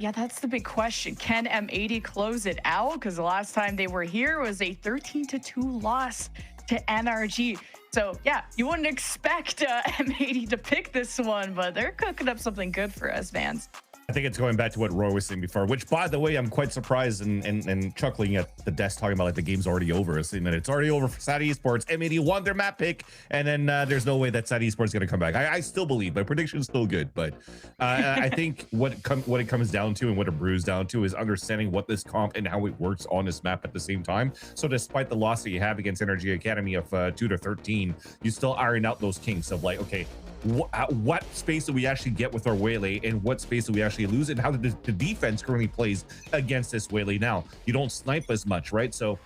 Yeah, that's the big question. Can M80 close it out? Because the last time they were here was a 13-2 loss to NRG. So yeah, you wouldn't expect M80 to pick this one, but they're cooking up something good for us fans. I think it's going back to what Roy was saying before, which, by the way, I'm quite surprised and chuckling at the desk talking about like the game's already over. Saying that it's already over for SAD Esports. M80 won their map pick, and then there's no way that SAD Esports is going to come back. I still believe my prediction's still good, but I think what it comes down to and what it brews down to is understanding what this comp and how it works on this map at the same time. So despite the loss that you have against Energy Academy of 2-13, you still iron out those kinks of like, okay, what space do we actually get with our Waylay, and what space do we actually lose, and how the defense currently plays against this Waylay now. You don't snipe as much, right? So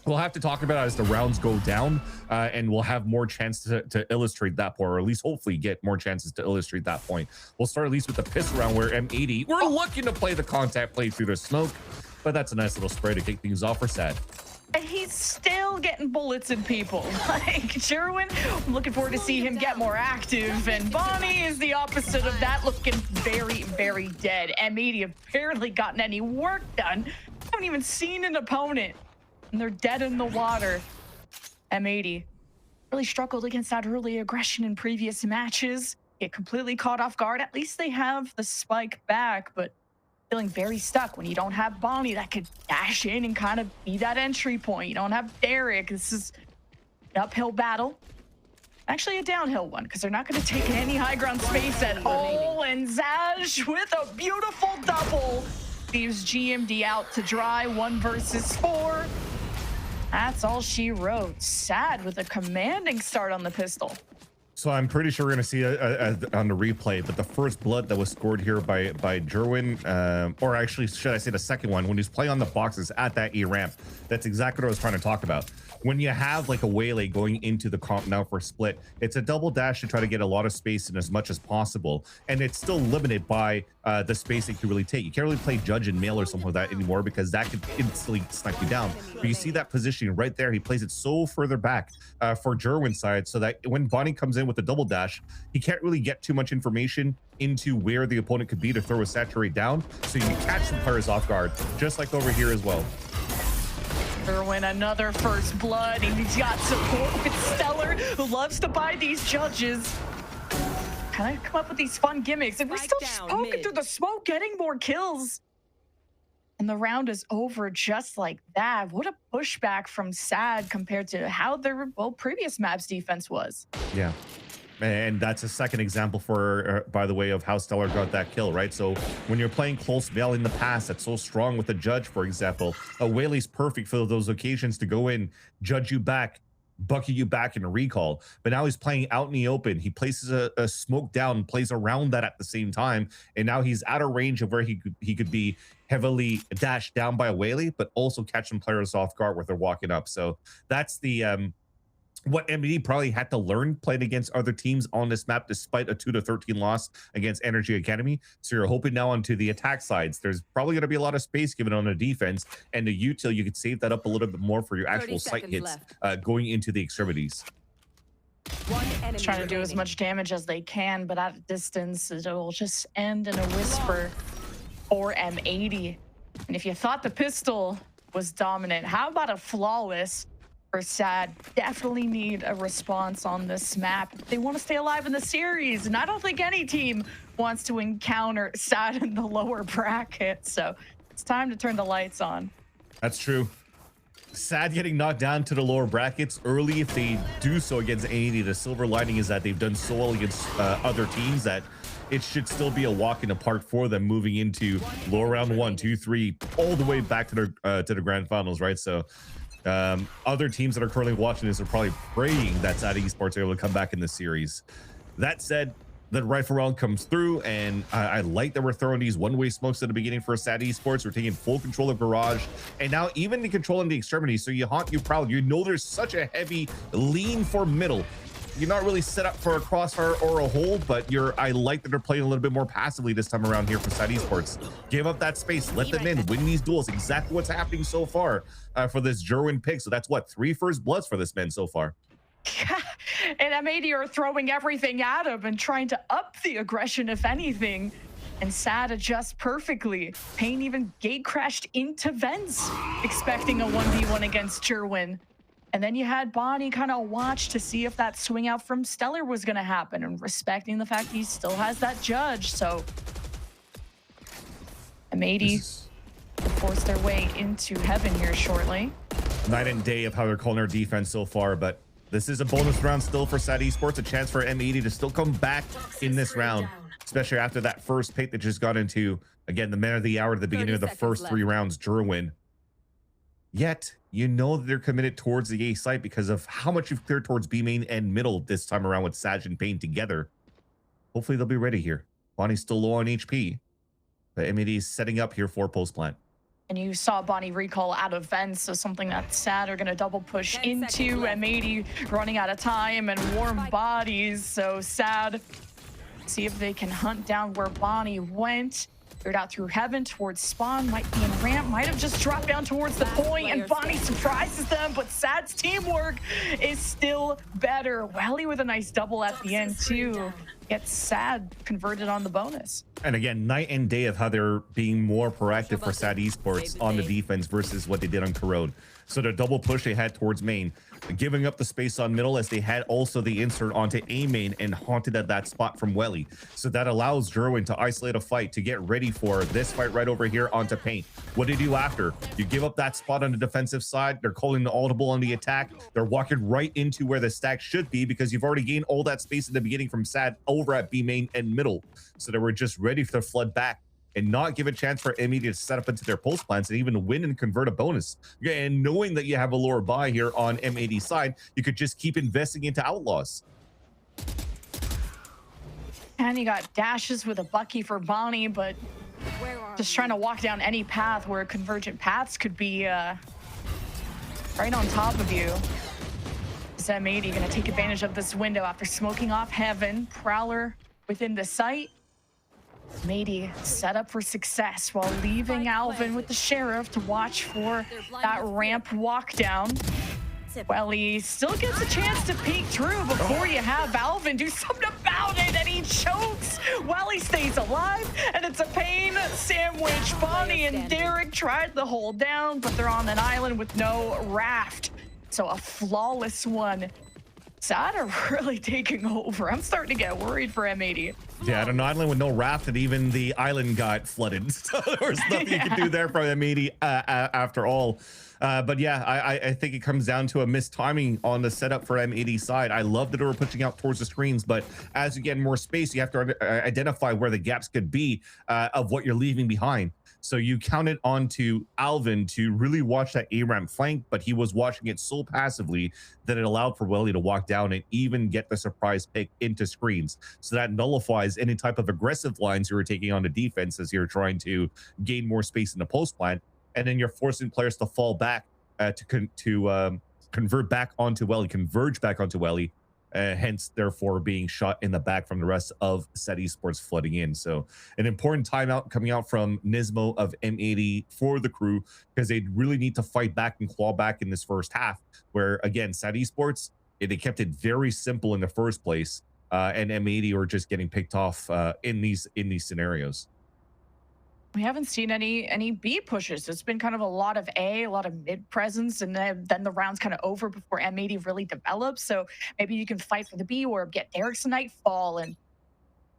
we'll have to talk about it as the rounds go down, and we'll have more chance to illustrate that point, or at least hopefully get more chances to illustrate that point. We'll start at least with the pistol round where M80, we're looking to play the contact play through the smoke, but that's a nice little spray to kick things off for SAD. And he's still getting bullets in people. Like Sherwin, I'm looking forward to see him get more active. And Bonnie is the opposite of that, looking very, very dead. M80 have barely gotten any work done. Haven't even seen an opponent. And they're dead in the water. M80 really struggled against that early aggression in previous matches. Get completely caught off guard. At least they have the spike back, but feeling very stuck when you don't have Bonnie that could dash in and kind of be that entry point. You don't have Derek. This is an uphill battle. Actually a downhill one, because they're not going to take any high ground space at all. And Zaj with a beautiful double leaves GMD out to dry. 1 versus 4. That's all she wrote. SAD with a commanding start on the pistol. So I'm pretty sure we're going to see on the replay, but the first blood that was scored here by Jerwin, or actually, should I say the second one, when he's playing on the boxes at that E ramp, that's exactly what I was trying to talk about. When you have like a Waylay going into the comp now for split, it's a double dash to try to get a lot of space in as much as possible, and it's still limited by the space it can really take. You can't really play Judge and Mail or something like that anymore, because that could instantly snipe you down. But you see that positioning right there. He plays it so further back for Jerwin's side, so that when Bonnie comes in with the double dash, he can't really get too much information into where the opponent could be to throw a saturate down, so you can catch some players off guard, just like over here as well. Irwin, another first blood, and he's got support with Stellar, who loves to buy these judges. Kind of come up with these fun gimmicks, and we're still just poking through the smoke, getting more kills. And the round is over just like that. What a pushback from SAD compared to how their previous map's defense was. Yeah. And that's a second example for, by the way, of how Stellar got that kill, right? So when you're playing close Veil in the past, that's so strong with a Judge, for example, a Waylay's perfect for those occasions to go in, judge you back, bucket you back in a recall. But now he's playing out in the open. He places a smoke down and plays around that at the same time. And now he's out of range of where he could be heavily dashed down by a Waylay, but also catch some players off guard where they're walking up. So that's the what M80 probably had to learn playing against other teams on this map, despite a 2-13 loss against Energy Academy. So you're hoping now onto the attack sides, there's probably going to be a lot of space given on the defense, and the util, you could save that up a little bit more for your actual sight hits going into the extremities. Trying to do as much damage as they can, but at a distance, it will just end in a whisper for M80. And if you thought the pistol was dominant, how about a flawless? For SAD, definitely need a response on this map. They want to stay alive in the series, and I don't think any team wants to encounter SAD in the lower bracket. So it's time to turn the lights on. That's true. SAD getting knocked down to the lower brackets early. If they do so against M80, the silver lining is that they've done so well against other teams that it should still be a walk in the park for them moving into lower round 1, 2, 3, all the way back to the grand finals, right? So other teams that are currently watching this are probably praying that SAD Esports are able to come back in the series. That said, the rifle round comes through, and I like that we're throwing these one-way smokes at the beginning for SAD Esports. We're taking full control of barrage, and now even the control in the extremities. So you haunt, you proud. You know there's such a heavy lean for middle. You're not really set up for a crossfire or a hold, but I like that they're playing a little bit more passively this time around here for SAD Esports. Give up that space, let them in, win these duels. Exactly what's happening so far for this Jerwin pick. So that's what, 3 first bloods for this man so far. And M80 are throwing everything at him and trying to up the aggression, if anything. and Sad adjusts perfectly. Payne even gate crashed into vents, expecting a 1v1 against Jerwin. And then you had Bonnie kind of watch to see if that swing out from Stellar was going to happen, and respecting the fact he still has that judge. So M80 will force their way into heaven here shortly. Night and day of how they're calling their defense so far, but this is a bonus round still for SAT Esports, a chance for M80 to still come back in this round, especially after that first pick that just got into, again, the man of the hour at the beginning of the first 3 rounds, Jerwin. Yet, you know that they're committed towards the A site because of how much you've cleared towards B main and middle this time around with Sag and Payne together. Hopefully they'll be ready here. Bonnie's still low on HP, but M80 is setting up here for post plant. And you saw Bonnie recall out of vents, so something that Sad are going to double push into. M80 running out of time and warm bodies. So Sad, see if they can hunt down where Bonnie went. Cleared out through heaven towards spawn, might be in ramp, might have just dropped down towards the point, and Bonnie surprises them, but Sad's teamwork is still better. Welly with a nice double at the end too. Gets Sad converted on the bonus. And again, night and day of how they're being more proactive for SAT Esports on the defense versus what they did on Corrode. So the double push they had towards main, giving up the space on middle as they had also the insert onto A main and haunted at that spot from Welly. So that allows Jerwin to isolate a fight to get ready for this fight right over here onto Payne. What do you do after? You give up that spot on the defensive side. They're calling the audible on the attack. They're walking right into where the stack should be because you've already gained all that space in the beginning from SAT over at B main and middle. So they were just ready to flood back and not give a chance for M80 to set up into their post plants and even win and convert a bonus. And knowing that you have a lower buy here on M80 side, you could just keep investing into Outlaws. And you got dashes with a Bucky for Bonnie, but just trying to walk down any path where convergent paths could be right on top of you. Is M80 going to take advantage of this window after smoking off heaven? Prowler within the site. M80 set up for success while leaving Alvin with the sheriff to watch for that ramp walk down. Well, he still gets a chance to peek through before you have Alvin do something about it, and he chokes while he stays alive, and it's a Payne sandwich. Bonnie and Derek tried to hold down, but they're on an island with no raft. So a flawless one. Sad are really taking over. I'm starting to get worried for M80. Yeah, at an island with no raft, and even the island got flooded. So there was nothing you could do there for M80 after all. But yeah, I think it comes down to a missed timing on the setup for M80 side. I love that they were pushing out towards the screens, but as you get more space, you have to identify where the gaps could be of what you're leaving behind. So you counted onto Alvin to really watch that A-ramp flank, but he was watching it so passively that it allowed for Welly to walk down and even get the surprise pick into screens. So that nullifies any type of aggressive lines you were taking on the defense as you're trying to gain more space in the post plant. And then you're forcing players to fall back to convert back onto Welly, converge back onto Welly, hence therefore being shot in the back from the rest of SAT Esports flooding in. So an important timeout coming out from Nismo of M80 for the crew, because they really need to fight back and claw back in this first half, where again SAT Esports, they kept it very simple in the first place, and M80 are just getting picked off in these scenarios. We haven't seen any B pushes. It's been kind of a lot of A, a lot of mid presence, and then the round's kind of over before M80 really develops. So maybe you can fight for the B or get Derek's Nightfall and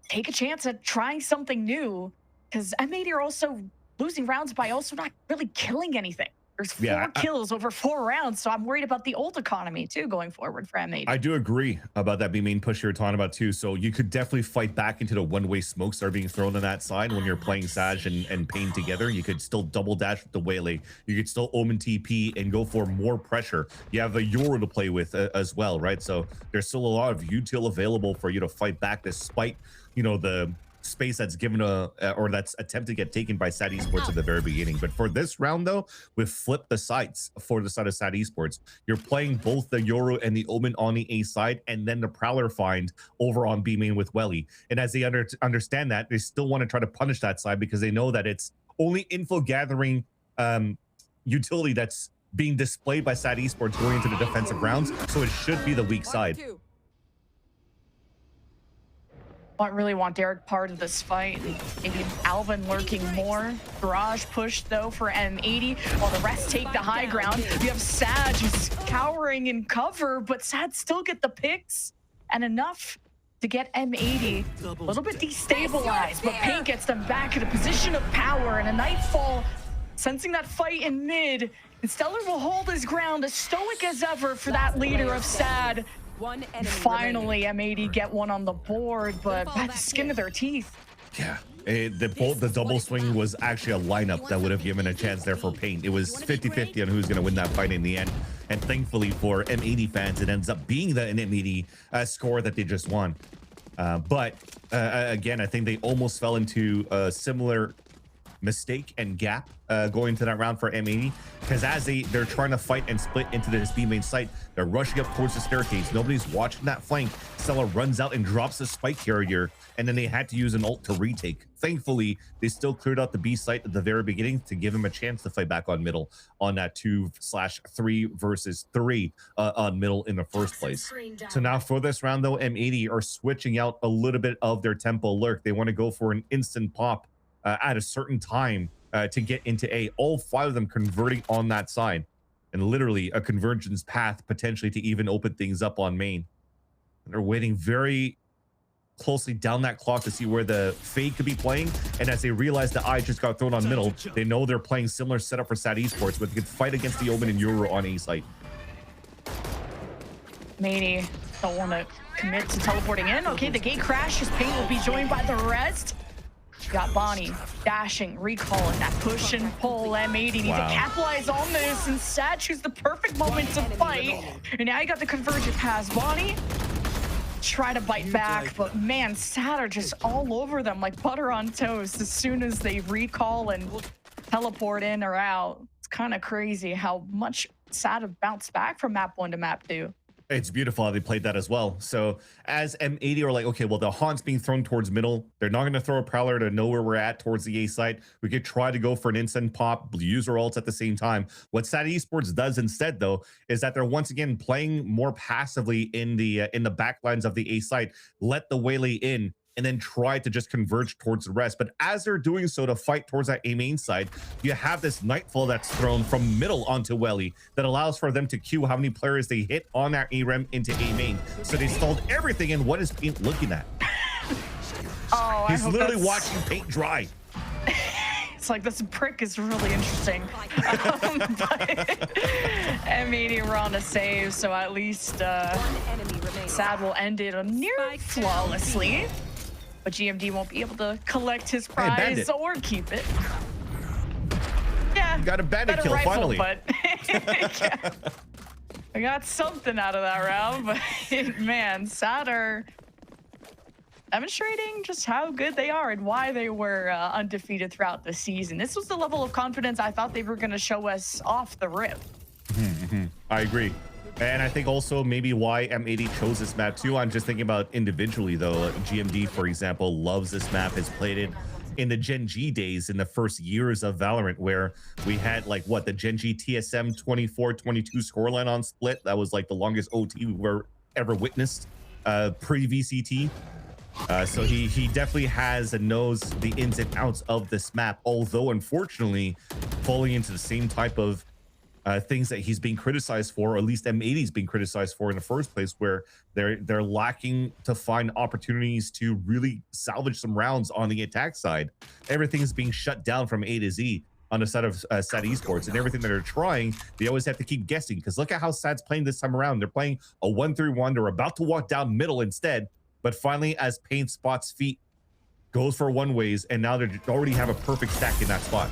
take a chance at trying something new, because M80 are also losing rounds by also not really killing anything. There's 4 kills over 4 rounds, so I'm worried about the ult economy too going forward for M80. I do agree about that B main push you're talking about too. So you could definitely fight back into the one-way smokes that are being thrown on that side when you're playing Sag and Payne together. You could still double dash with the Waylay. You could still Omen TP and go for more pressure. You have a Euro to play with as well, right? So there's still a lot of util available for you to fight back despite, you know, the space that's given or that's attempted to get taken by SAT Esports at the very beginning. But for this round though, we've flipped the sides for the side of SAT Esports. You're playing both the Euro and the Omen on the A side, and then the Prowler find over on B main with Welly. And as they understand that, they still want to try to punish that side because they know that it's only info gathering utility that's being displayed by SAT Esports going into the defensive rounds. So it should be the weak side. really want Derek part of this fight. Maybe Alvin lurking more. Garage push though for M80 while the rest take the high ground. You have Sad who's cowering in cover, but Sad still get the picks and enough to get M80 a little bit destabilized, but Paint gets them back in a position of power and a Nightfall sensing that fight in mid. And Stellar will hold his ground as stoic as ever for that leader of Sad. Finally, M80 get one on the board, but by the skin of their teeth. Yeah, the double swing was actually a lineup that would have given a chance there for Paint. It was 50-50 on who's going to win that fight in the end. And thankfully for M80 fans, it ends up being the M80 score that they just won. But again, I think they almost fell into a similar mistake and gap going to that round for M80, because as they're trying to fight and split into this B main site, they're rushing up towards the staircase. Nobody's watching that flank. Stella runs out and drops the spike carrier, and then they had to use an ult to retake. Thankfully, they still cleared out the B site at the very beginning to give him a chance to fight back on middle on that 2/3 versus 3 on middle in the first place. So now for this round though, M80 are switching out a little bit of their tempo lurk. They want to go for an instant pop at a certain time to get into A. All 5 of them converting on that side, and literally a convergence path potentially to even open things up on main. They're waiting very closely down that clock to see where the Fade could be playing, and as they realize the eye just got thrown on middle, they know they're playing similar setup for SAT Esports, but they could fight against the Omen and Euro on A site. Maney don't want to commit to teleporting in. Okay, the gate crashes. Paint will be joined by the rest. Got Bonnie dashing, recalling that push and pull. M80 need to capitalize on this, and Sad choose the perfect moment to fight. And now you got the convergent pass. Bonnie try to bite back, but man, Sad are just all over them like butter on toast as soon as they recall and teleport in or out. It's kind of crazy how much Sad have bounced back from map 1 to map 2. It's beautiful how they played that as well. So as M80 are like, okay, well, the Haunt's being thrown towards middle. They're not going to throw a Prowler to know where we're at towards the A site. We could try to go for an instant pop, use our ults at the same time. What SAT Esports does instead, though, is that they're once again playing more passively in the backlines of the A site. Let the waylay in, and then try to just converge towards the rest. But as they're doing so to fight towards that A main side, you have this Nightfall that's thrown from middle onto Welly that allows for them to queue how many players they hit on that A-Rem into A main. So they stalled everything, and what is Paint looking at? Oh, he's literally watching paint dry. It's like this prick is really interesting. M80 were on a save, so at least Sad will end it near flawlessly. But GMD won't be able to collect his prize or keep it. Yeah, got a bandit kill rifle, finally. But yeah. I got something out of that round, but man, Sad are demonstrating just how good they are and why they were undefeated throughout the season. This was the level of confidence I thought they were going to show us off the rip. I agree. And I think also maybe why M80 chose this map too. I'm just thinking about individually though. GMD, for example, loves this map, has played it in the Gen G days in the first years of Valorant, where we had like what, the Gen G TSM 24-22 scoreline on split. That was like the longest OT we were ever witnessed pre-VCT. So he definitely has and knows the ins and outs of this map, although unfortunately falling into the same type of things that he's being criticized for, or at least M80's being criticized for in the first place, where they're lacking to find opportunities to really salvage some rounds on the attack side. Everything is being shut down from A to Z on the side of SAT Esports, and everything that they're trying, they always have to keep guessing, because look at how SAT's playing this time around. They're playing a 1-3-1. They're about to walk down middle instead, but finally as Paint spots feet, goes for one ways, and now they already have a perfect stack in that spot.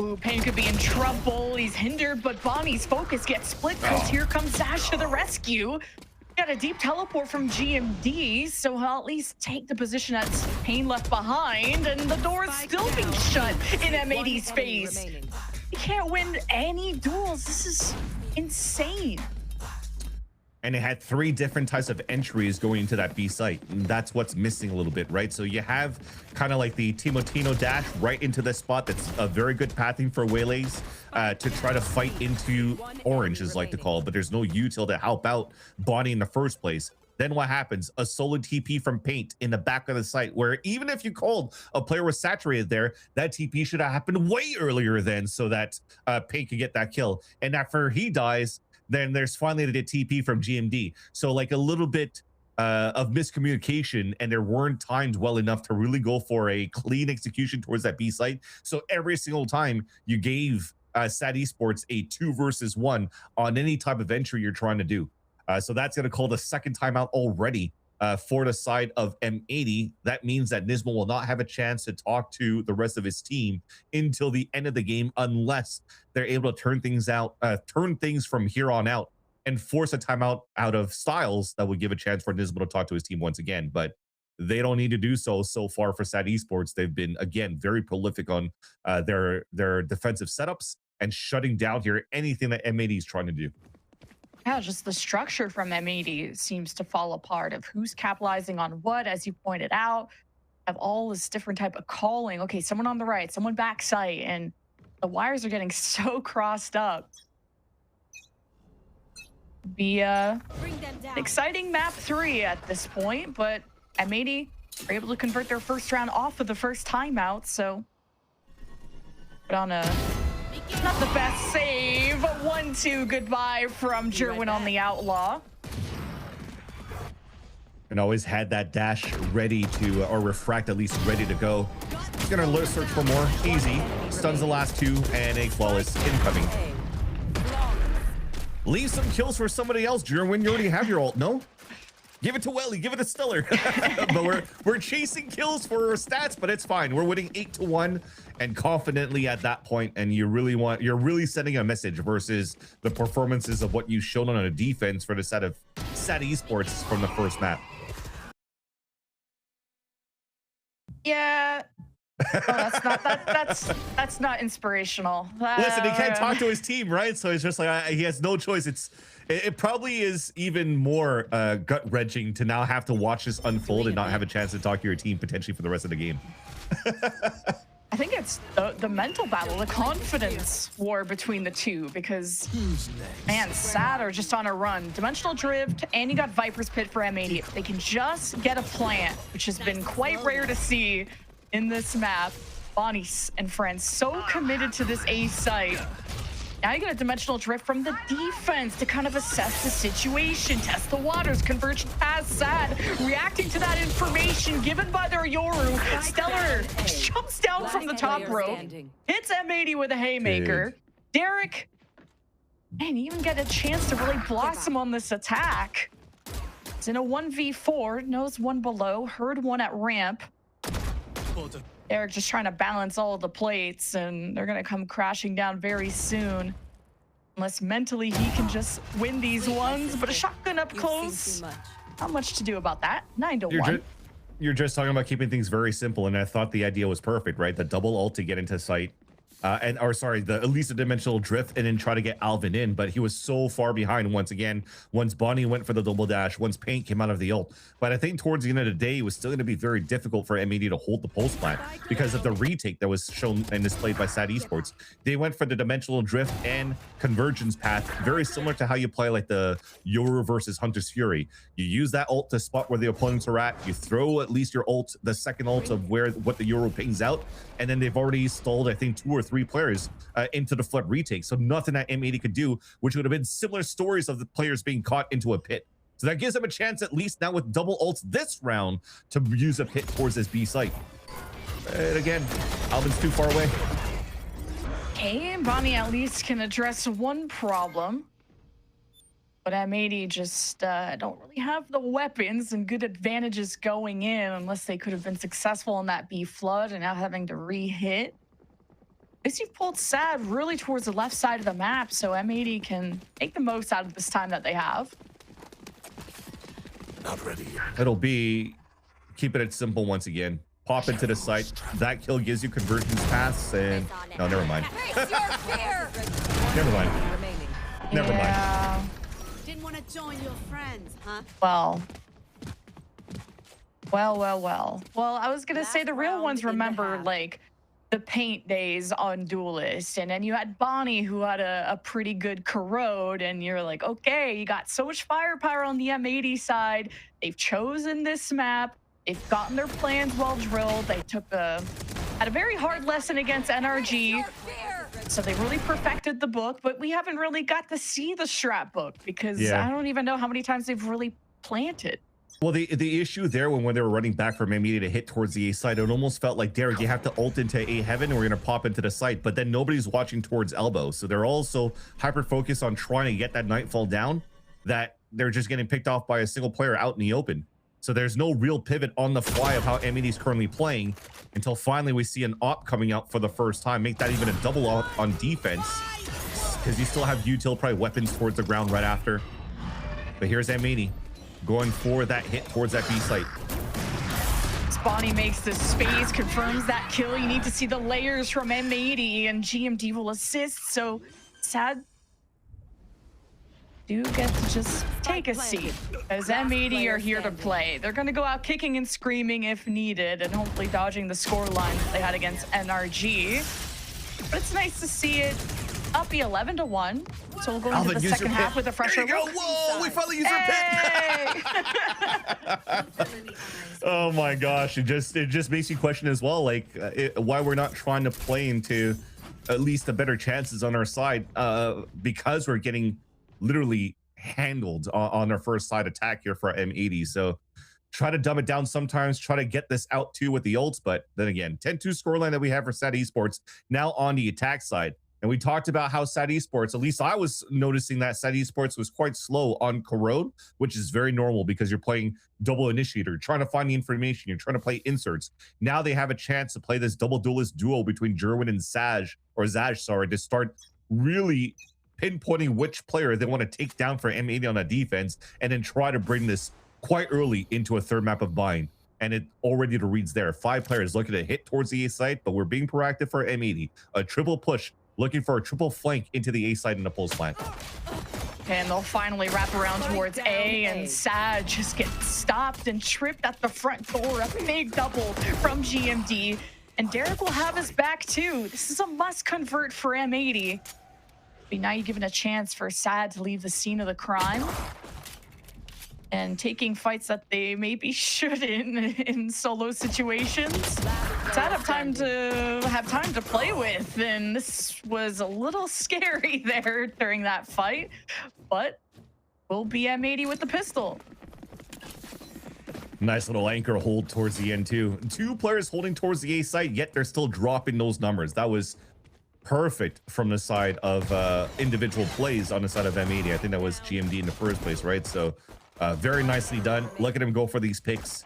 Ooh, Paint could be in trouble. He's hindered, but Bonnie's focus gets split because here comes Sash to the rescue. Got a deep teleport from GMD, so he'll at least take the position that's Paint left behind, and the door is still being shut in M80's face. You can't win any duels. This is insane. And it had 3 different types of entries going into that B site. And that's what's missing a little bit, right? So you have kind of like the Timotino dash right into this spot. That's a very good pathing for waylays to try to fight into orange, is like to call it, but there's no util to help out Bonnie in the first place. then what happens? A solo TP from Paint in the back of the site, where even if you called a player was saturated there, that TP should have happened way earlier then, so that Paint could get that kill. And after he dies, then there's finally the TP from GMD. So like a little bit of miscommunication, and there weren't timed well enough to really go for a clean execution towards that B site. So every single time you gave SAT Esports a 2 versus 1 on any type of entry you're trying to do. So that's going to call the second timeout already for the side of M80. That means that Nismo will not have a chance to talk to the rest of his team until the end of the game, unless they're able to turn things from here on out and force a timeout out of Styles that would give a chance for Nismo to talk to his team once again. But they don't need to do so far for SAT Esports. They've been, again, very prolific on their defensive setups and shutting down here anything that M80 is trying to do. Yeah, just the structure from M80 seems to fall apart of who's capitalizing on what, as you pointed out. Have all this different type of calling. Okay, someone on the right, someone back site, and the wires are getting so crossed up. Be exciting map 3 at this point, but M80 are able to convert their first round off of the first timeout, so put on a not the best save. 1-2 goodbye from Jerwin on the Outlaw. And always had that dash ready to, or refract at least ready to go. He's gonna search for more. Easy. Stuns the last 2 and a flawless incoming. Leave some kills for somebody else, Jerwin. You already have your ult, no? Give it to Welly, give it to Stellar. But we're chasing kills for our stats, but it's fine. We're winning 8-1 and confidently at that point, and you're really sending a message versus the performances of what you've shown on a defense for the set of SAT Esports from the first map. Yeah. Oh, that's not inspirational. Listen, he can't talk to his team, right? So it's just like he has no choice. It probably is even more gut-wrenching to now have to watch this unfold and not have a chance to talk to your team potentially for the rest of the game. I think it's the mental battle, the confidence war between the two, because, man, SAT are just on a run. Dimensional Drift, and you got Viper's Pit for M80. If they can just get a plant, which has been quite rare to see in this map. Bonnie and friends so committed to this A site. Now you get a Dimensional Drift from the defense to kind of assess the situation, test the waters, converge past SAT, reacting to that information given by their Yoru. Stellar jumps down from the top rope, hits M80 with a haymaker. Derek, man, you even get a chance to really blossom on this attack. It's in a 1v4, knows one below, heard one at ramp. Eric just trying to balance all of the plates, and they're going to come crashing down very soon. Unless mentally he can just win these ones, but a shotgun up close, not much to do about that. 9-1. You're just talking about keeping things very simple, and I thought the idea was perfect, right? The double ult to get into sight. The at least a Dimensional Drift and then try to get Alvin in, but he was so far behind once again. Once Bonnie went for the double dash, once Paint came out of the ult. But I think towards the end of the day, it was still going to be very difficult for M80 to hold the pulse plant because of the retake that was shown and displayed by SAT Esports. They went for the Dimensional Drift and Convergence path, very similar to how you play like the Yoru versus Hunter's Fury. You use that ult to spot where the opponents are at. You throw at least your ult, the second ult of what the Yoru pings out, and then they've already stalled, I think, 2 or 3 players into the flood retake. So nothing that M80 could do, which would have been similar stories of the players being caught into a pit. So that gives them a chance, at least now with double ults this round, to use a pit towards this B site. And again, Alvin's too far away. Okay, Bonnie at least can address one problem. But M80 just don't really have the weapons and good advantages going in, unless they could have been successful in that B flood and now having to re-hit. At least you've pulled SAT really towards the left side of the map, so M80 can make the most out of this time that they have. Not ready yet. It'll be keeping it simple once again. Pop into the site. That kill gives you conversions pass, and no, never mind. Never mind. Never mind. Didn't want to join your friends, huh? Well, I was gonna say the real ones remember like the paint days on Duelist, and then you had Bonnie who had a pretty good corrode, and you're like, okay, you got so much firepower on the M80 side. They've chosen this map. They've gotten their plans well drilled. They had a very hard lesson against NRG. So they really perfected the book, but we haven't really got to see the strat book because I don't even know how many times they've really planted. Well, the issue there when they were running back from M80 to hit towards the A side, it almost felt like, Derek, you have to ult into A heaven and we're going to pop into the site, but then nobody's watching towards elbow. So they're also hyper focused on trying to get that nightfall down that they're just getting picked off by a single player out in the open. So there's no real pivot on the fly of how M80 is currently playing until finally we see an op coming out for the first time, make that even a double op on defense because you still have util probably weapons towards the ground right after. But here's M80. Going for that hit towards that B site. Bonnie makes the space, confirms that kill. You need to see the layers from M80, and GMD will assist. So sad. Do get to just take a seat, as M80 are here to play. They're going to go out kicking and screaming if needed, and hopefully dodging the score line that they had against NRG. But it's nice to see it up 11-1. So we'll go into the second half with a fresher look. Whoa, we finally used our pit. Oh my gosh, it just makes you question as well, like why we're not trying to play into at least the better chances on our side, because we're getting literally handled on our first side attack here for M80. So try to dumb it down sometimes, try to get this out too with the ults, but then again, 10-2 scoreline that we have for SAT Esports now on the attack side. And we talked about how SAT Esports, at least I was noticing that SAT Esports was quite slow on corrode, which is very normal because you're playing double initiator, trying to find the information, you're trying to play inserts. Now they have a chance to play this double duelist duo between Jerwin and Zaj, sorry, to start really pinpointing which player they want to take down for M80 on a defense, and then try to bring this quite early into a third map of bind. And it already the reads there. 5 players looking to hit towards the A site, but we're being proactive for M80. A triple push, looking for a triple flank into the A side in the pulse plant. And they'll finally wrap around towards A, and Sad just gets stopped and tripped at the front door. A big double from GMD. And Derek will have his back too. This is a must convert for M80. But now you're given a chance for Sad to leave the scene of the crime and taking fights that they maybe shouldn't in solo situations. Sad have time to play with, and this was a little scary there during that fight, but will be M80 with the pistol. Nice little anchor hold towards the end too. 2 players holding towards the A side, yet they're still dropping those numbers. That was perfect from the side of individual plays on the side of M80. I think that was GMD in the first place, right? So very nicely done. Look at him go for these picks.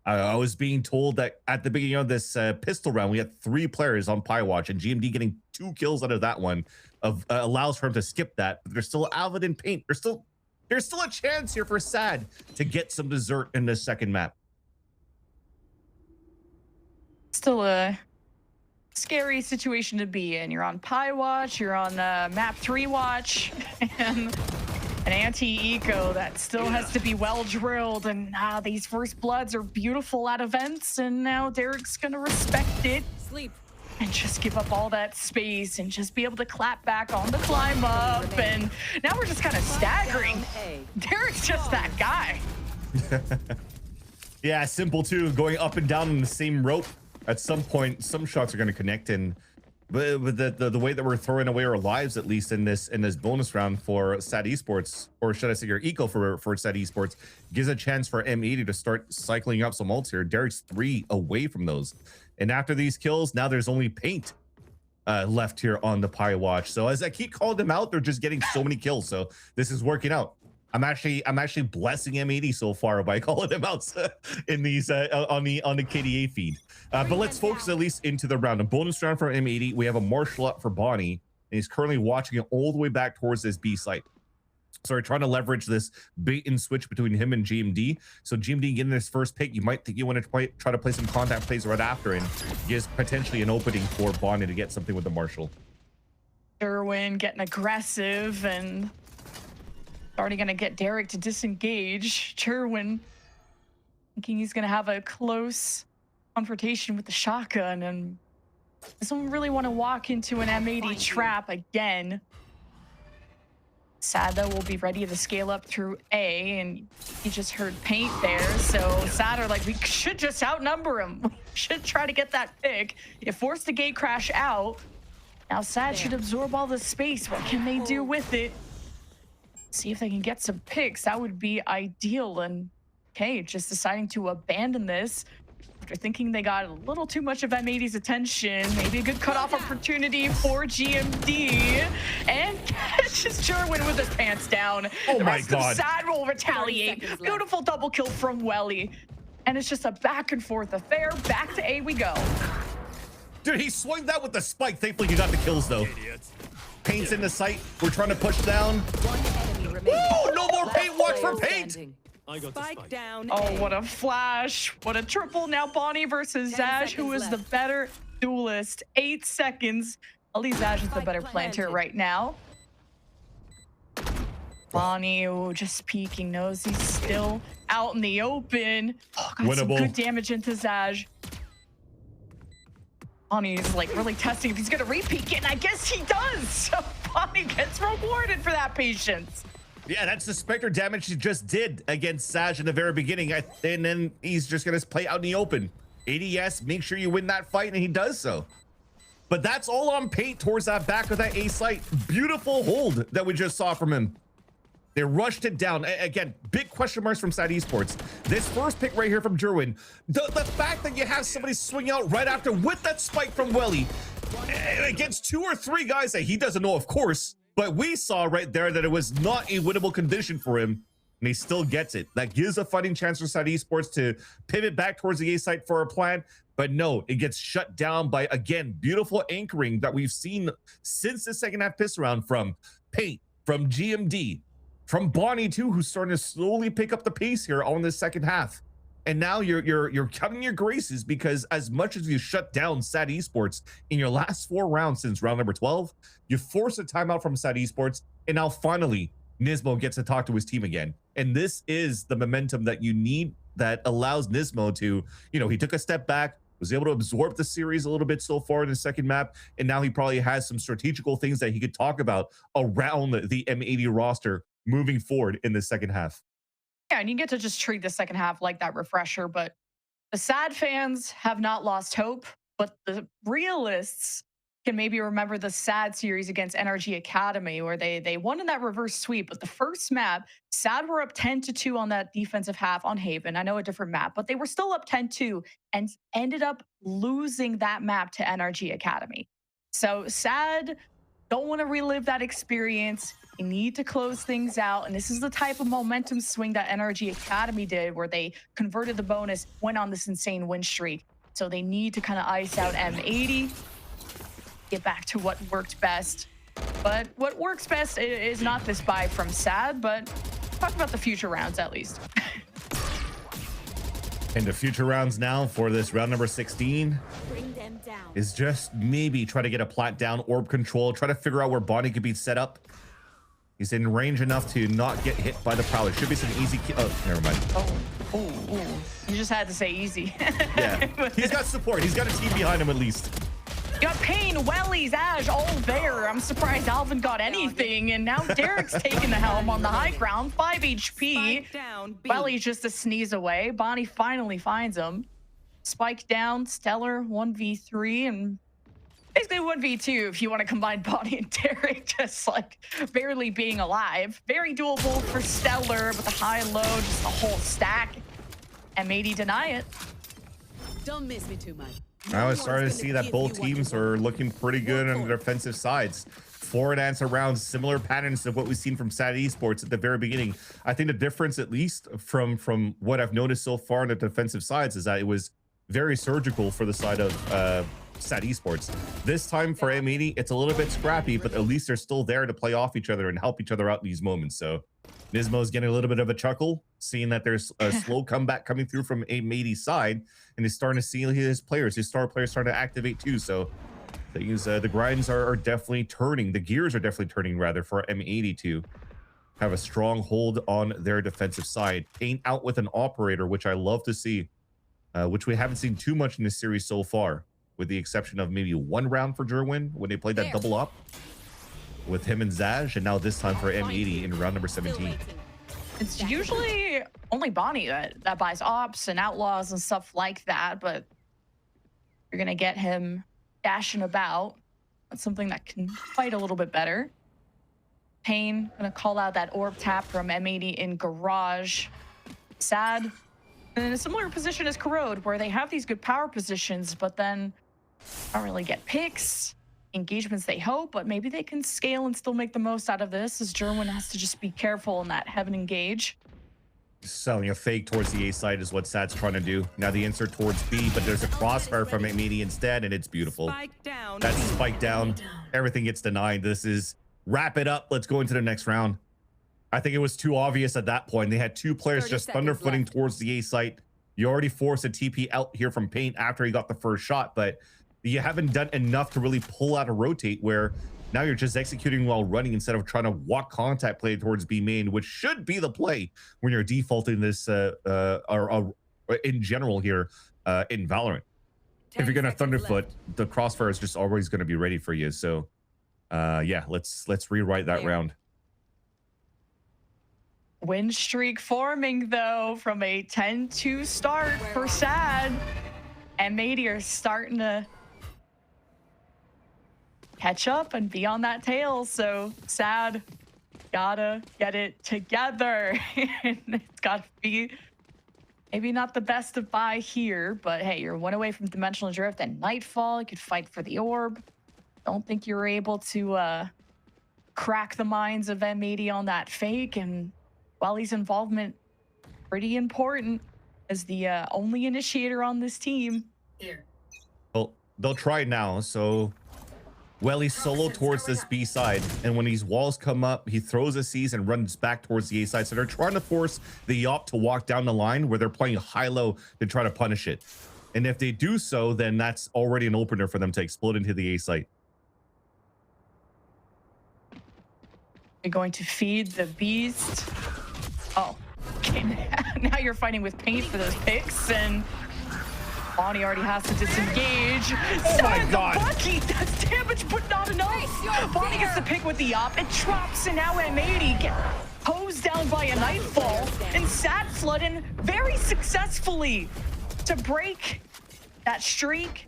I was being told that at the beginning of this pistol round, we had 3 players on Pie Watch, and GMD getting 2 kills out of that one allows for him to skip that. But they're still avid in paint. There's still a chance here for Sad to get some dessert in this second map. Still a scary situation to be in. You're on Pie Watch, you're on map 3 watch, and an anti-eco that still has to be well drilled. And these first bloods are beautiful at events, and now Derek's gonna respect it. Sleep. And just give up all that space and just be able to clap back on the climb up. And now we're just kind of staggering. Derek's just that guy. Yeah, simple too. Going up and down on the same rope. At some point, some shots are going to connect, and but the way that we're throwing away our lives, at least in this bonus round for SAT Esports, or should I say your eco for SAT Esports, gives a chance for M80 to start cycling up some ults here. Derek's 3 away from those, and after these kills, now there's only paint left here on the Pie Watch. So as I keep calling them out, they're just getting so many kills. So this is working out. I'm actually blessing M80 so far by calling them out in these on the KDA feed. But let's focus at least into the round. A bonus round for M80. We have a martial up for Bonnie, and he's currently watching it all the way back towards this B site. So we're trying to leverage this bait and switch between him and GMD. So GMD getting his first pick, you might think you want to try to play some contact plays right after, and gives potentially an opening for Bonnie to get something with the martial. Derwin getting aggressive and already going to get Derek to disengage. Jerwin thinking he's going to have a close confrontation with the shotgun, and Doesn't really want to walk into an M80 trap again. Sad though will be ready to scale up through A, and he just heard paint there. So Sad are like, we should just outnumber him. We should try to get that pick. It forced the gate crash out. Now Sad should absorb all the space. What can they do with it? See if they can get some picks. That would be ideal. And okay, just deciding to abandon this after thinking they got a little too much of M80's attention. Maybe a good cutoff opportunity for GMD. And catches Jerwin with his pants down. Oh the my rest God. of Sad will retaliate. Beautiful double kill from Welly. And it's just a back and forth affair. Back to A we go. Dude, he swung that with the spike. Thankfully, he got the kills, though. Paint's in the sight. We're trying to push down. Woo! No more paint. Watch for paint. I got Spike down. Oh, what a flash. What a triple. Now Bonnie versus 10 Zaj, who is the seconds better duelist. 8 seconds. At least Zaj is the better planter right now. Bonnie, oh, just peeking, knows he's still out in the open. Oh, got some Winnable. good damage into Zaj. Bonnie's like really testing if he's gonna repeat it, and I guess he does. So Bonnie gets rewarded for that patience. Yeah, that's the Spectre damage he just did against Saj in the very beginning. And then he's just going to play out in the open. ADS, make sure you win that fight, and he does so. But that's all on paint towards that back of that A site. Beautiful hold that we just saw from him. They rushed it down. Again, big question marks from Side Esports. This first pick right here from Jerwin. The fact that you have somebody swing out right after with that spike from Welly against 2 or 3 guys that he doesn't know, of course. But we saw right there that it was not a winnable condition for him, and he still gets it. That gives a fighting chance for Side Esports to pivot back towards the A site for a plan. But no, it gets shut down by, again, beautiful anchoring that we've seen since the second half piss round from Paint, from GMD, from Bonnie too, who's starting to slowly pick up the pace here on this second half. And now you're counting your graces, because as much as you shut down Sad Esports in your last 4 rounds since round number 12, you force a timeout from Sad Esports, and now finally Nismo gets to talk to his team again. And this is the momentum that you need, that allows Nismo to, you know, he took a step back, was able to absorb the series a little bit so far in the second map, and now he probably has some strategical things that he could talk about around the M80 roster moving forward in the second half. Yeah, and you get to just treat the second half like that refresher. But the Sad fans have not lost hope, but the realists can maybe remember the Sad series against NRG Academy, where they won in that reverse sweep. But the first map, Sad were up 10-2 on that defensive half on Haven. I know a different map, but they were still up 10-2 and ended up losing that map to NRG Academy. So Sad don't want to relive that experience. You need to close things out, and this is the type of momentum swing that NRG Academy did, where they converted the bonus, went on this insane win streak. So they need to kind of ice out M80, get back to what worked best. But what works best is not this buy from Sad, but talk about the future rounds at least. And the future rounds now for this round number 16 Bring them down. is just maybe try to get a plat down, orb control, try to figure out where Bonnie could be set up. He's in range enough to not get hit by the prowler. Should be some easy kill. Oh, never mind. Oh. You just had to say easy. Yeah, he's got support. He's got a team behind him at least. You got Pain, Wellies, Ash, all there. I'm surprised Alvin got anything, and now Derek's taking the helm on the high ground, 5 HP. Spike down. B. Welly's just a sneeze away. Bonnie finally finds him. Spike down, Stellar, 1v3, and basically 1v2 if you want to combine Bonnie and Derek, just like barely being alive. Very doable for Stellar, but the high and low, just a whole stack. M80 deny it. Don't miss me too much. I was starting to see that both teams are looking pretty good on the defensive sides. Forward answer rounds, similar patterns of what we've seen from Sad Esports at the very beginning. I think the difference, at least from what I've noticed so far on the defensive sides, is that it was very surgical for the side of Sad Esports. This time for M80, it's a little bit scrappy, but at least they're still there to play off each other and help each other out in these moments. So Nismo's getting a little bit of a chuckle, seeing that there's a slow comeback coming through from M80's side, and he's starting to see his star players starting to activate too. So the grinds are definitely turning. The gears are definitely turning, rather, for M80 to have a strong hold on their defensive side. Paint out with an operator, which I love to see, which we haven't seen too much in this series so far. with the exception of maybe one round for Jerwin when they played that double up with him and Zaj, and now this time for M80 in round number 17. It's usually only Bonnie that buys ops and outlaws and stuff like that, but you're gonna get him dashing about. That's something that can fight a little bit better. Payne gonna call out that orb tap from M80 in garage. Sad. In a similar position as Corrode, where they have these good power positions, but then don't really get picks, engagements they hope, but maybe they can scale and still make the most out of this, as Jerwin has to just be careful in that heaven engage. Selling a fake towards the A side is what Sad's trying to do. Now the insert towards B, but there's a crossfire from M80 instead, and it's beautiful. That's spiked down. Everything gets denied. This is wrap it up. Let's go into the next round. I think it was too obvious at that point. They had two players just thunderfooting towards the A site. You already forced a TP out here from Paint after he got the first shot, but you haven't done enough to really pull out a rotate where now you're just executing while running instead of trying to walk contact play towards B main, which should be the play when you're defaulting this in general here in Valorant. If you're going to thunderfoot, the crossfire is just always going to be ready for you. So yeah, let's rewrite that round. Win streak forming, though, from a 10-2 start for Sad. M80 are starting to catch up and be on that tail, so Sad gotta get it together. It's gotta be maybe not the best of buy here, but hey, you're one away from Dimensional Drift and Nightfall. You could fight for the orb. Don't think you're able to crack the minds of M80 on that fake, and Wally's involvement pretty important as the only initiator on this team. Well, they'll try now. So Welly's solo towards this B side, and when these walls come up, he throws a seize and runs back towards the A side. So they're trying to force the Yop to walk down the line where they're playing high-low to try to punish it. And if they do so, then that's already an opener for them to explode into the A site. You're going to feed the beast. Oh, okay. Now you're fighting with Paint for those picks, and Bonnie already has to disengage. Oh my God! Bucky, that's damage, but not enough. Bonnie gets the pick with the op. It drops, and now M80 get hosed down by a Nightfall, and Sad flood in very successfully to break that streak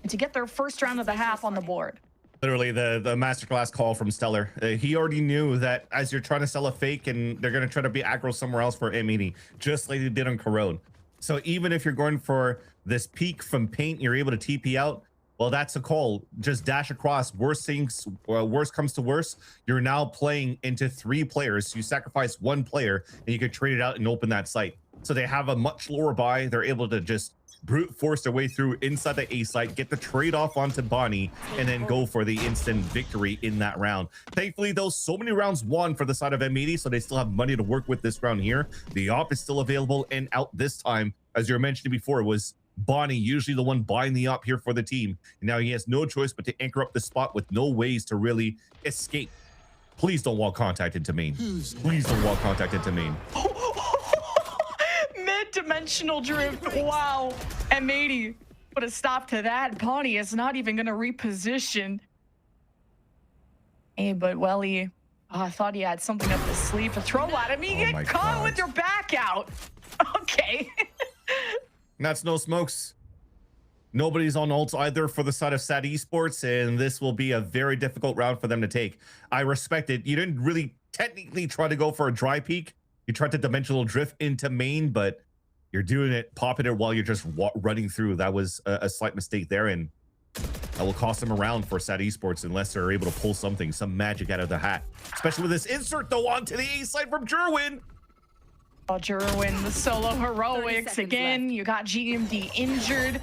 and to get their first round of the half on the board. Literally the masterclass call from Stellar. He already knew that as you're trying to sell a fake and they're going to try to be aggro somewhere else for M80, just like they did on Corrode. So even if you're going for this peak from Paint, you're able to TP out. Well, that's a call. Just dash across. Worst comes to worst. You're now playing into 3 players. So you sacrifice 1 player and you could trade it out and open that site. So they have a much lower buy. They're able to just brute force their way through inside the A site, get the trade off onto Bonnie, and then go for the instant victory in that round. Thankfully, though, so many rounds won for the side of M80, so they still have money to work with this round here. The op is still available and out this time. As you were mentioning before, it was Bonnie, usually the one buying the op here for the team. And now he has no choice but to anchor up the spot with no ways to really escape. Please don't walk contact into main. Please don't walk contact into main. Mid-dimensional drift. Wow. M80 put a stop to that. Bonnie is not even going to reposition. Hey, but Welly, I thought he had something up his sleeve to throw at him. You get caught with your back out. Okay. That's no smokes. Nobody's on ults either for the side of Sad Esports, and this will be a very difficult round for them to take. I respect it. You didn't really technically try to go for a dry peek. You tried to dimensional drift into main, but you're doing it, popping it while you're just running through. That was a slight mistake there, and that will cost them a round for Sad Esports unless they're able to pull something, some magic out of the hat. Especially with this insert, though, onto the A side from Jerwin. Oh, Jerwin, the solo heroics again. Left. You got GMD injured.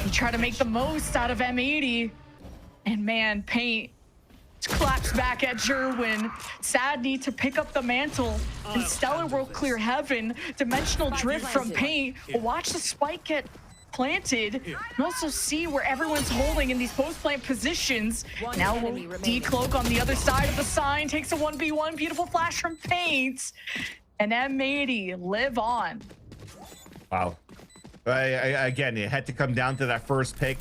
You try to make the most out of M80. And man, Paint claps back at Jerwin. Sad need to pick up the mantle. And Stellar will clear heaven. Dimensional drift from Paint. Watch the spike get planted. You can also see where everyone's holding in these post-plant positions. Now decloak on the other side of the sign. Takes a 1v1. Beautiful flash from Paint. And M80 live on. Wow. Again, it had to come down to that first pick.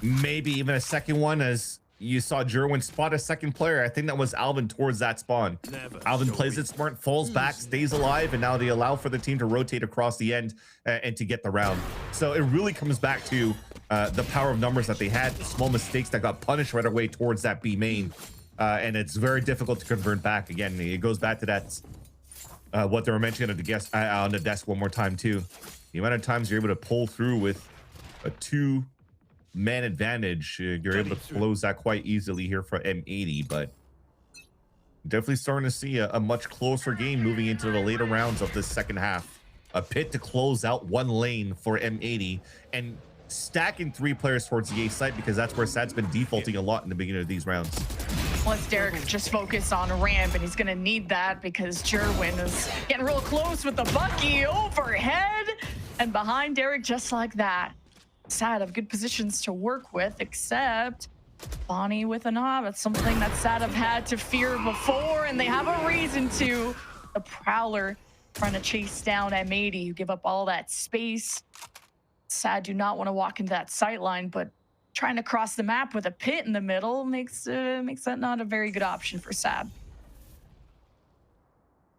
maybe even a second one, as you saw Jerwin spot a second player. I think that was Alvin towards that spawn. Alvin plays it smart, falls back, stays alive, and now they allow for the team to rotate across the end and to get the round. So it really comes back to the power of numbers that they had, small mistakes that got punished right away towards that B main. And it's very difficult to convert back. Again, it goes back to that, what they were mentioning at the guest on the desk one more time too. The amount of times you're able to pull through with a 2-man advantage, you're able to close that quite easily here for M80, but definitely starting to see a much closer game moving into the later rounds of the second half. A pit to close out one lane for M80 and stacking 3 players towards the A site, because that's where Sad's been defaulting a lot in the beginning of these rounds. Let's Derek just focus on ramp, and he's gonna need that because Jerwin is getting real close with the Bucky overhead and behind Derek just like that. Sad have good positions to work with, except Bonnie with an knob. It's something that Sad have had to fear before, and they have a reason to. The Prowler trying to chase down M80, who give up all that space. Sad do not want to walk into that sight line, but trying to cross the map with a pit in the middle makes that not a very good option for Sad.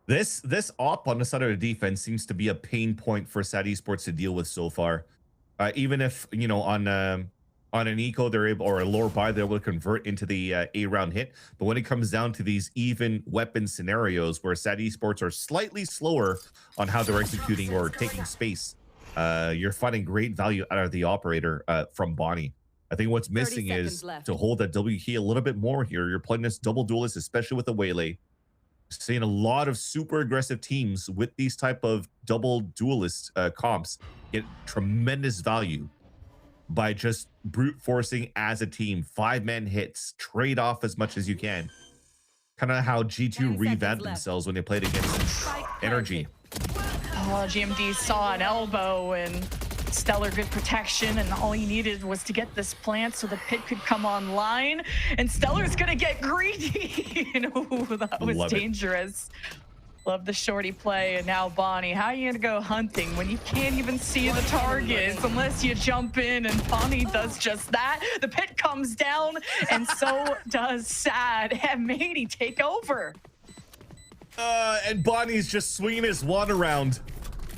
This op on the side of the defense seems to be a pain point for Sad Esports to deal with so far. Even if, you know, on an eco they're able, or a lower buy, they're able to convert into the A round hit. But when it comes down to these even weapon scenarios where Sad Esports are slightly slower on how they're executing or taking space, you're finding great value out of the operator from Bonnie. I think what's missing is to hold that W key a little bit more here. You're playing this double duelist, especially with the Waylay. Seeing a lot of super aggressive teams with these type of double duelist comps get tremendous value by just brute forcing as a team. 5-man hits, trade off as much as you can. Kind of how G2 revamped themselves when they played against Energy. Oh, GMD saw an elbow and Stellar good protection, and all he needed was to get this plant so the pit could come online, and Stellar's gonna get greedy. Ooh, that was dangerous. Love the shorty play. And now Bonnie, how are you gonna go hunting when you can't even see the targets unless you jump in? And Bonnie does just that. The pit comes down, and so does Sad. M80 take over. And Bonnie's just swinging his wand around,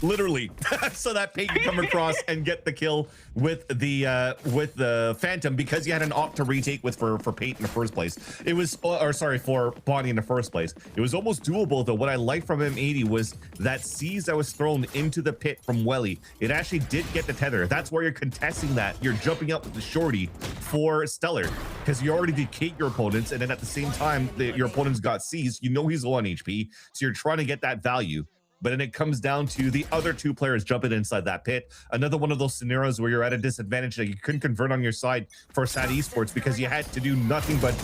literally, so that Pate can come across and get the kill with the Phantom, because he had an op to retake with for Pate in the first place. It was, or sorry, for Bonnie in the first place. It was almost doable though. What I liked from M80 was that seize that was thrown into the pit from Welly. It actually did get the tether. That's where you're contesting that. You're jumping up with the shorty for Stellar, because you already decayed your opponents, and then at the same time your opponents got seized. You know he's low on HP, so you're trying to get that value. But then it comes down to the other 2 players jumping inside that pit. Another one of those scenarios where you're at a disadvantage that you couldn't convert on your side for Sad Esports, because you had to do nothing but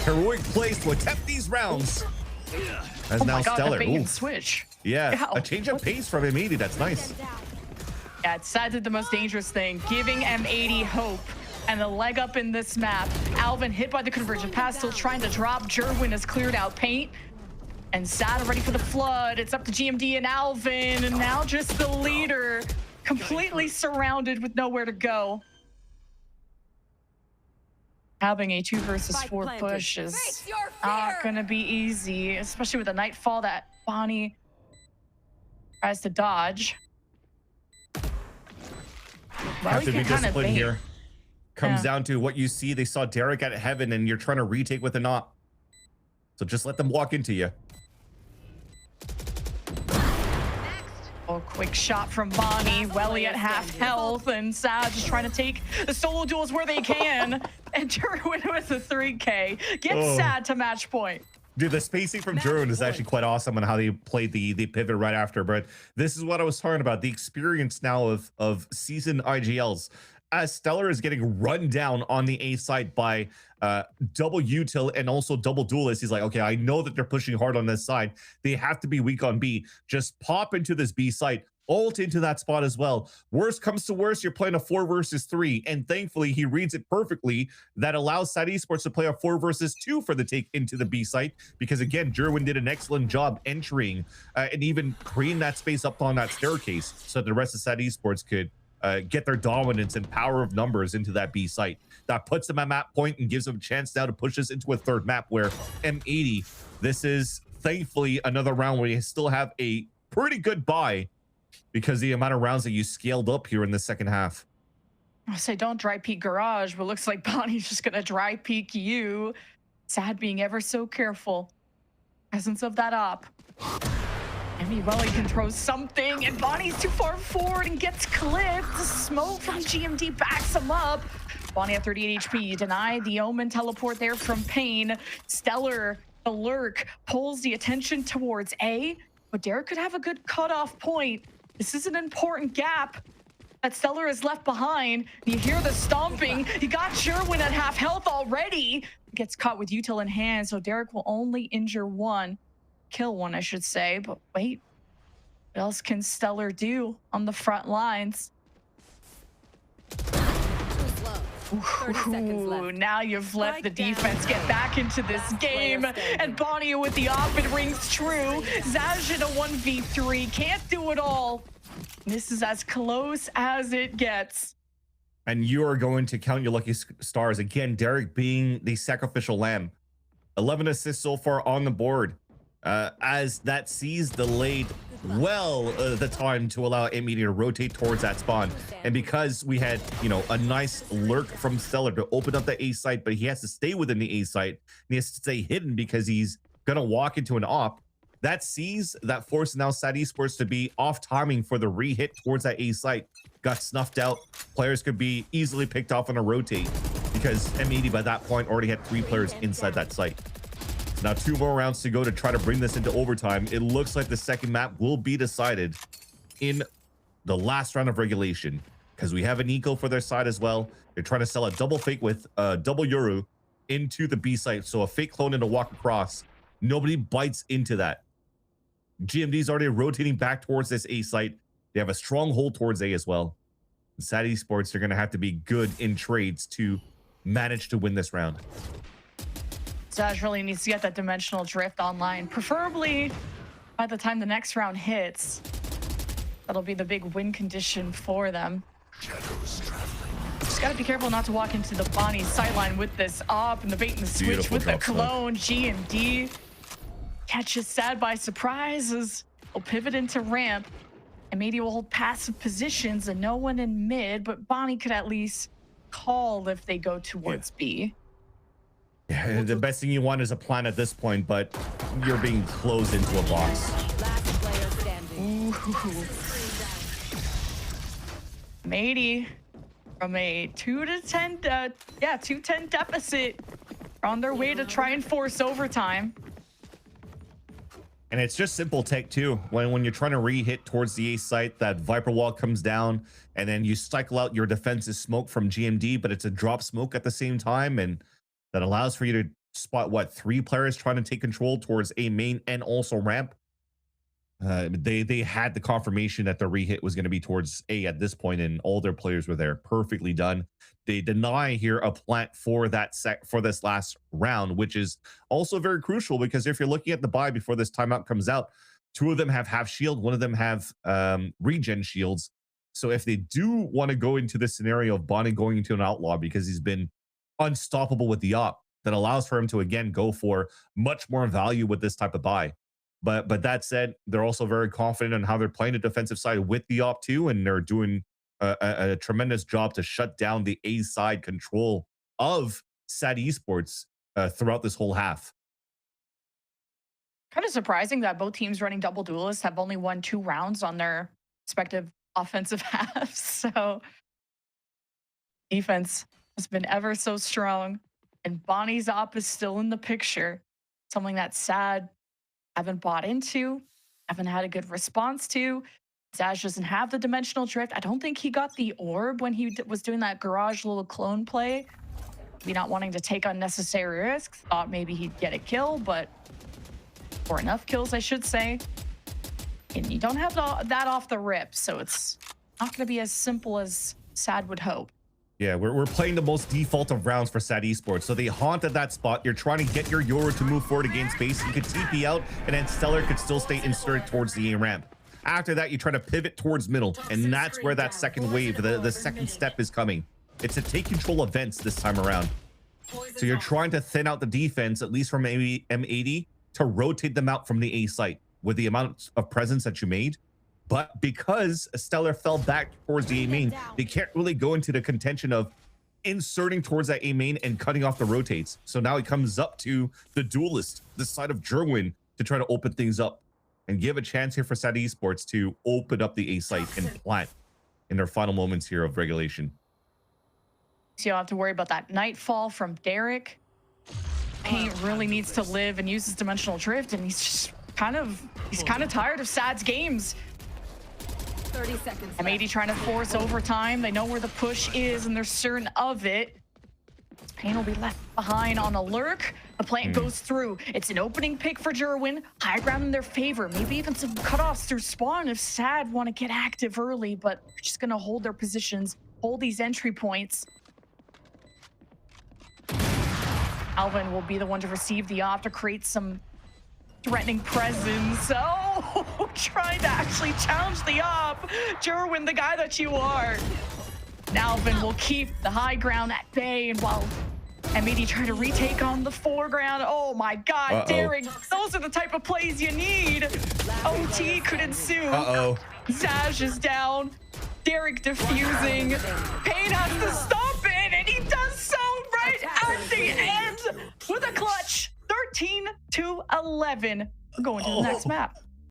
heroic plays to attempt these rounds. As now Stellar. The bait and switch. Yeah, a change of pace from M80. That's nice. Yeah, Sad did the most dangerous thing, giving M80 hope and a leg up in this map. Alvin hit by the conversion pass, still trying to drop. Jerwin has cleared out Paint. And Sad ready for the flood. It's up to GMD and Alvin, and now just the leader, completely surrounded with nowhere to go. Having a 2 versus 4 push is not gonna be easy, especially with the nightfall that Bonnie tries to dodge. Have to be disciplined here. Comes down to what you see. They saw Derek at Heaven, and you're trying to retake with an op. So just let them walk into you. Oh, quick shot from Bonnie. Welly at half health, and Sad just trying to take the solo duels where they can. And Jerwin with a 3K gets Sad to match point. Dude, the spacing from Jerwin is actually quite awesome on how they played the pivot right after. But this is what I was talking about, the experience now of seasoned IGLs. As Stellar is getting run down on the A side by double util and also double duelist, he's like, okay, I know that they're pushing hard on this side. They have to be weak on B. Just pop into this B site, ult into that spot as well. Worst comes to worst, you're playing a 4 versus 3, and thankfully he reads it perfectly. That allows Sad Esports to play a 4 versus 2 for the take into the B site, because again, Jerwin did an excellent job entering and even creating that space up on that staircase so the rest of Sad Esports could get their dominance and power of numbers into that B site. that puts them at map point and gives them a chance now to push us into a third map where M80, this is thankfully another round where you still have a pretty good buy because the amount of rounds that you scaled up here in the second half. I say don't dry peek garage, but looks like Bonnie's just gonna dry peek you. Sad being ever so careful. Presence of that op. Emmy Welly can throw something, and Bonnie's too far forward and gets clipped. The smoke from GMD backs him up. Bonnie at 38 HP, denied the Omen teleport there from Pain. Stellar, the lurk, pulls the attention towards A, but Derek could have a good cutoff point. This is an important gap that Stellar is left behind. You hear the stomping. You got Sherwin at half health already. Gets caught with util in hand, so Derek will only injure one. Kill one, I should say, but wait. What else can Stellar do on the front lines? Ooh, now you've let the defense get back into this game, and Bonnie with the op, it rings true. Zaj in a 1v3, can't do it all. This is as close as it gets. And you are going to count your lucky stars. Again, Derek being the sacrificial lamb. 11 assists so far on the board. As that sees delayed the time to allow M80 to rotate towards that spawn. And because we had, you know, a nice lurk from Stellar to open up the A site, but he has to stay within the A site, and he has to stay hidden because he's gonna walk into an op. That sees that forces now Sad Esports to be off timing for the re-hit towards that A site. Got snuffed out. Players could be easily picked off on a rotate because M80 by that point already had 3 players inside that site. Now 2 more rounds to go to try to bring this into overtime. It looks like the second map will be decided in the last round of regulation because we have an eco for their side as well. They're trying to sell a double fake with double Yoru into the B site. So a fake clone and a walk across. Nobody bites into that. GMD's already rotating back towards this A site. They have a strong hold towards A as well. Sad Esports are going to have to be good in trades to manage to win this round. Zaj really needs to get that dimensional drift online, preferably by the time the next round hits. That'll be the big win condition for them. Just gotta be careful not to walk into the Bonnie sideline with this op and the bait and the switch. Beautiful with the clone. GMD catches Sad by surprise as he'll pivot into ramp. And maybe will hold passive positions and no one in mid, but Bonnie could at least call if they go towards B. Yeah, the best thing you want is a plan at this point, but you're being closed into a box. Ooh. M80 from a 2-10 deficit on their way to try and force overtime. And it's just simple tech too. When you're trying to re-hit towards the A site, that Viper wall comes down, and then you cycle out your defensive smoke from GMD, but it's a drop smoke at the same time, and that allows for you to spot what 3 players trying to take control towards A main and also ramp. They had the confirmation that the re-hit was going to be towards A at this point, and all their players were there. Perfectly done. They deny here a plant for that for this last round, which is also very crucial because if you're looking at the buy before this timeout comes out, 2 of them have half shield, 1 of them have regen shields. So if they do want to go into this scenario of Bonnie going into an outlaw because he's been unstoppable with the op, that allows for him to again go for much more value with this type of buy. But that said, they're also very confident in how they're playing the defensive side with the op too, and they're doing a tremendous job to shut down the A side control of Sad Esports throughout this whole half. Kind of surprising that both teams running double duelists have only won 2 rounds on their respective offensive halves. So defense has been ever so strong, and Bonnie's op is still in the picture. Something that's Sad haven't bought into, haven't had a good response to. Zaj doesn't have the dimensional drift. I don't think he got the orb when he was doing that garage little clone play. Maybe not wanting to take unnecessary risks. Thought maybe he'd get a kill, but or enough kills, I should say. And you don't have that off the rip, so it's not going to be as simple as Sad would hope. Yeah, we're playing the most default of rounds for Sad Esports. So they haunted that spot. You're trying to get your Yoru to move forward against base. You could TP out, and then Stellar could still stay inserted towards the A ramp. After that, you try to pivot towards middle, and that's where that second wave, the second step is coming. It's a take control events this time around. So you're trying to thin out the defense, at least from maybe M80, to rotate them out from the A site with the amount of presence that you made. But because Stellar fell back towards the A main, they can't really go into the contention of inserting towards that A main and cutting off the rotates. So now it comes up to the duelist, the side of Jerwin, to try to open things up and give a chance here for SAT Esports to open up the A site and plant in their final moments here of regulation. So you don't have to worry about that nightfall from Derek. Paint really needs to live and use his dimensional drift, and he's just kind of tired of SAT's games. 30 seconds. M80 trying to force overtime. They know where the push is and they're certain of it. Pain will be left behind on a lurk. The plant goes through. It's an opening pick for Jerwin. High ground in their favor. Maybe even some cutoffs through spawn if SAD want to get active early, but they're just going to hold their positions, hold these entry points. Alvin will be the one to receive the off to create some threatening presence. Oh, trying to actually challenge the op. Jerwin, the guy that you are. Alvin will keep the high ground at bay, and while M80 trying to retake on the foreground. Oh my God, Derek, those are the type of plays you need. OT could ensue. Zaj is down. Derek defusing. Payne has to stop it, and he does so right at the end with a clutch. 13-11. We're going to the next map.